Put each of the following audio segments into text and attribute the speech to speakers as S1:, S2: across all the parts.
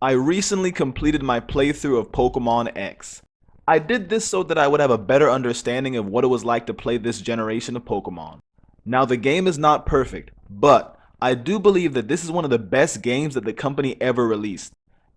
S1: I recently completed my playthrough of Pokemon X. I did this so that I would have a better understanding of what it was like to play this generation of Pokemon. Now the game is not perfect, but I do believe that this is one of the best games that the company ever released.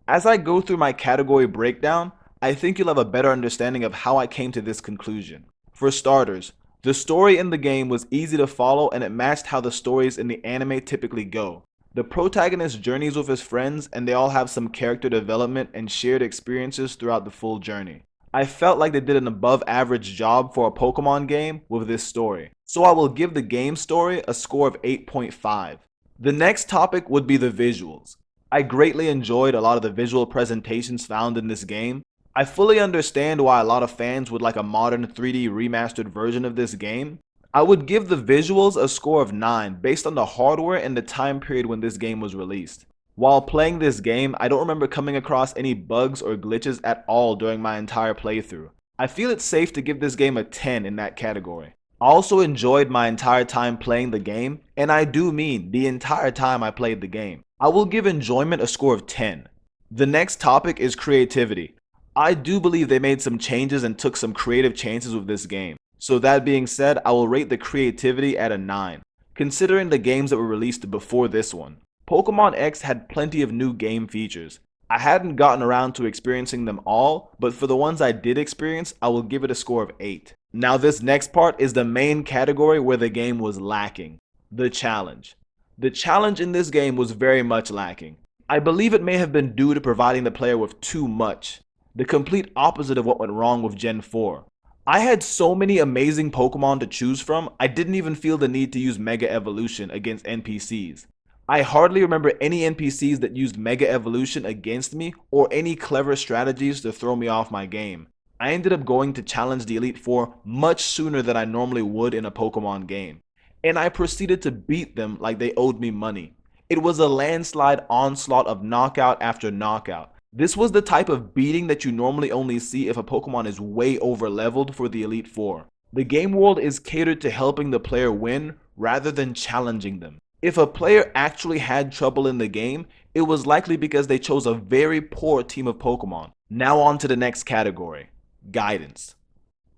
S1: As I go through my category breakdown, I think you'll have a better understanding of how I came to this conclusion. For starters, the story in the game was easy to follow and it matched how the stories in the anime typically go. The protagonist journeys with his friends and they all have some character development and shared experiences throughout the full journey. I felt like they did an above average job for a Pokemon game with this story, so I will give the game story a score of 8.5. The next topic would be the visuals. I greatly enjoyed a lot of the visual presentations found in this game. I fully understand why a lot of fans would like a modern 3D remastered version of this game. I would give the visuals a score of 9 based on the hardware and the time period when this game was released. While playing this game, I don't remember coming across any bugs or glitches at all during my entire playthrough. I feel it's safe to give this game a 10 in that category. I also enjoyed my entire time playing the game, and I do mean the entire time I played the game. I will give enjoyment a score of 10. The next topic is creativity. I do believe they made some changes and took some creative chances with this game. So that being said, I will rate the creativity at a 9, considering the games that were released before this one. Pokemon X had plenty of new game features. I hadn't gotten around to experiencing them all, but for the ones I did experience, I will give it a score of 8. Now this next part is the main category where the game was lacking, the challenge. The challenge in this game was very much lacking. I believe it may have been due to providing the player with too much, the complete opposite of what went wrong with Gen 4. I had so many amazing Pokemon to choose from, I didn't even feel the need to use Mega Evolution against NPCs. I hardly remember any NPCs that used Mega Evolution against me or any clever strategies to throw me off my game. I ended up going to challenge the Elite Four much sooner than I normally would in a Pokemon game, and I proceeded to beat them like they owed me money. It was a landslide onslaught of knockout after knockout. This was the type of beating that you normally only see if a Pokemon is way over leveled for the Elite Four. The game world is catered to helping the player win rather than challenging them. If a player actually had trouble in the game, it was likely because they chose a very poor team of Pokemon. Now on to the next category, guidance.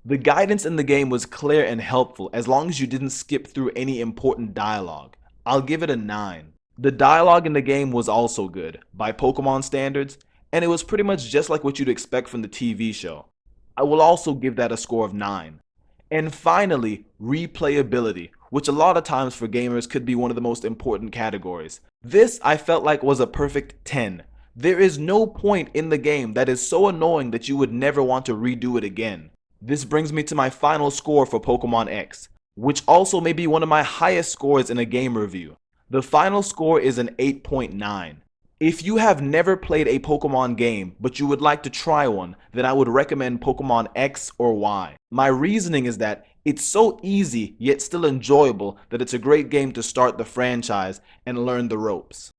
S1: The guidance in the game was clear and helpful as long as you didn't skip through any important dialogue. I'll give it a 9. The dialogue in the game was also good, by Pokemon standards, and it was pretty much just like what you'd expect from the TV show. I will also give that a score of 9. And finally, replayability, which a lot of times for gamers could be one of the most important categories. This I felt like was a perfect 10. There is no point in the game that is so annoying that you would never want to redo it again. This brings me to my final score for Pokemon X, which also may be one of my highest scores in a game review. The final score is an 8.9. If you have never played a Pokemon game, but you would like to try one, then I would recommend Pokemon X or Y. My reasoning is that it's so easy yet still enjoyable that it's a great game to start the franchise and learn the ropes.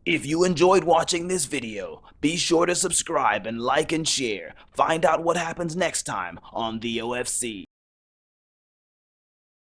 S1: If you enjoyed watching this video, be sure to subscribe and like and share. Find out what happens next time on the OFC.